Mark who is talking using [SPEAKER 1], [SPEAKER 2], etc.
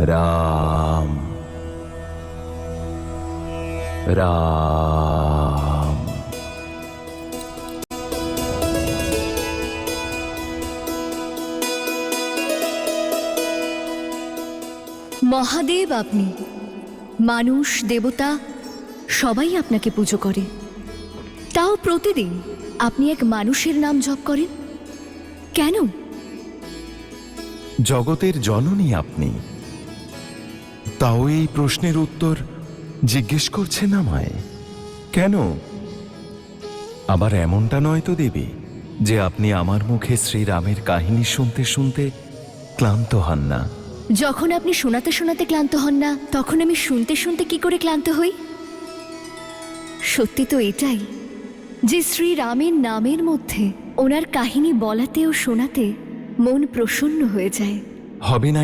[SPEAKER 1] রাম রাম।
[SPEAKER 2] মহাদেব আপনি, মানুষ দেবতা সবাই আপনাকে পুজো করে, তাও প্রতিদিন আপনি এক মানুষের নাম জপ করেন কেন?
[SPEAKER 1] জগতের জননী আপনি, তাও এই প্রশ্নের উত্তর জিজ্ঞেস করছেন আমায় কেন? আবার এমনটা নয় তো দেবী যে আপনি আমার মুখে শ্রীরামের কাহিনী শুনতে শুনতে ক্লান্ত হন না।
[SPEAKER 2] যখন আপনি শোনাতে শোনাতে ক্লান্ত হন না, তখন আমি শুনতে শুনতে কি করে ক্লান্ত হই? সত্যি তো এটাই যে শ্রীরামের নামের মধ্যে ওনার কাহিনী বলাতে ও শোনাতে মন প্রসন্ন হয়ে যায়।
[SPEAKER 1] হবে না